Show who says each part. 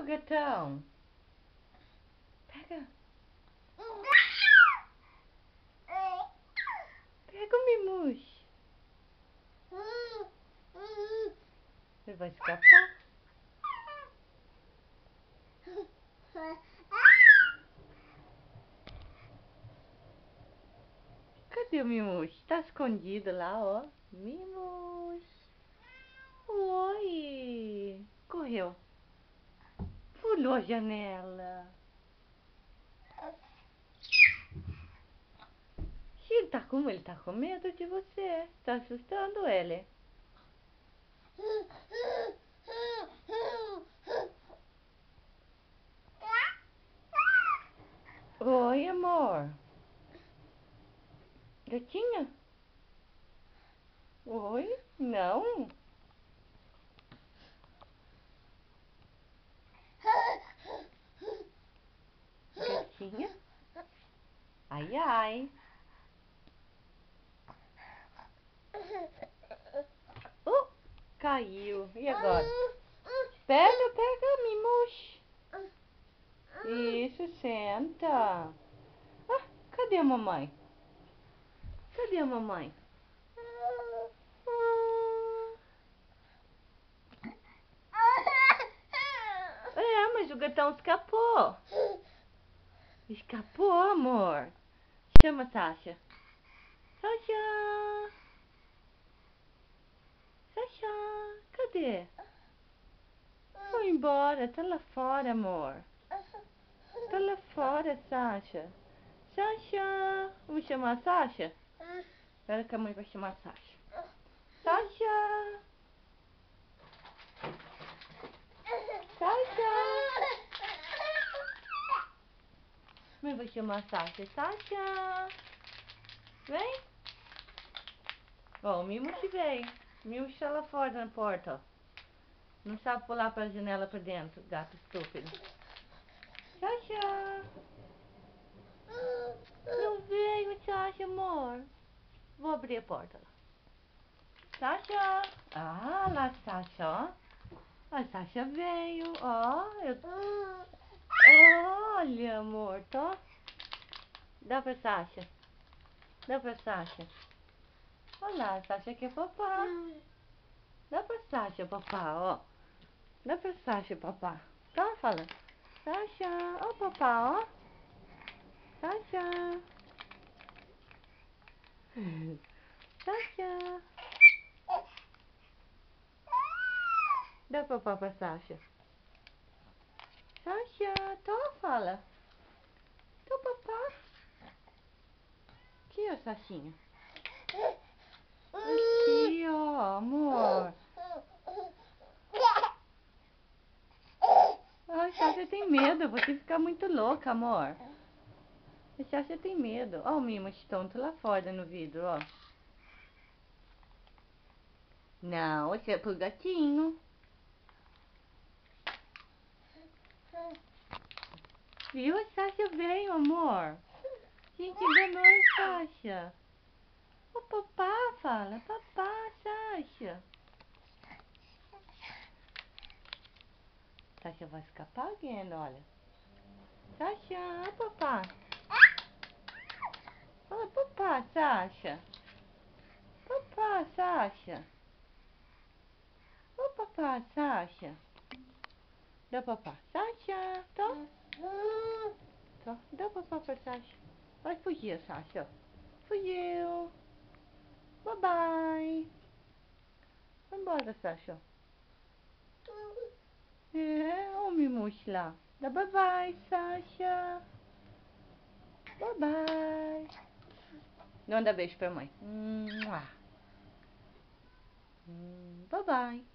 Speaker 1: o gatão. Pega. Pega o Mimush. Ele vai escapar. Cadê o Mimush? Tá escondido lá, ó. Mimush. Oi. Correu. Pulou a janela. Ele tá com medo de você. Tá assustando ele. Oi, amor. Gatinha? Oi? Não? Gatinha? Ai, ai. Caiu. E agora? Pega, Mimush. Isso, senta. Ah, cadê a mamãe? Cadê a mamãe? Mas o gatão escapou. Escapou, amor. Chama a Sasha. Sasha. Sasha. Cadê? Foi embora. Tá lá fora, amor. Tá lá fora, Sasha. Sasha. Vamos chamar a Sasha? Espera que a mãe vai chamar a Sasha. Sasha. Sasha. Mãe vai chamar a Sasha. Sasha. Vem. Ó, o Mimush veio. O Mimush tá lá fora na porta, ó. Não sabe pular pela janela pra dentro, gato estúpido. Sasha. Não veio, Sasha, amor. Vou abrir a porta lá. Sasha. Ah, lá, Sasha, ó. A Sasha veio, ó. Olha, amor, tô. Dá pra Sasha. Dá pra Sasha. Olha lá, a Sasha quer papá. Dá pra Sasha, papá, ó. Dá pra Sasha, papá. Tá, fala. Sasha, ó, papá, ó. Sasha. Sasha. Dá papá pra Sasha. Sasha, tô, fala. Tô, papá. Aqui, ó, Sashinha. Aqui, ó, amor. Ai, Sasha tem medo. Você fica muito louca, amor. A Sasha tem medo. Ó o Mimush tonto lá fora no vidro, ó. Não, esse é pro gatinho. Viu? A Sasha veio, amor. A gente enganou a Sasha. O papá fala. Papá, Sasha. Sasha vai escapar alguém, olha. Sasha, ó, papá. Fala, papá, Sasha. Papá, Sasha. Ô, papá, Sasha. Dá papá. Sasha, tô. Tô. Dá papá pra Sasha. Vai fugir, Sasha. Fugiu. Bye bye. Vai embora, Sasha. Ó o Mimush lá. Dá bye bye, Sasha. Bye bye. Não dá beijo pra mãe. Bye bye.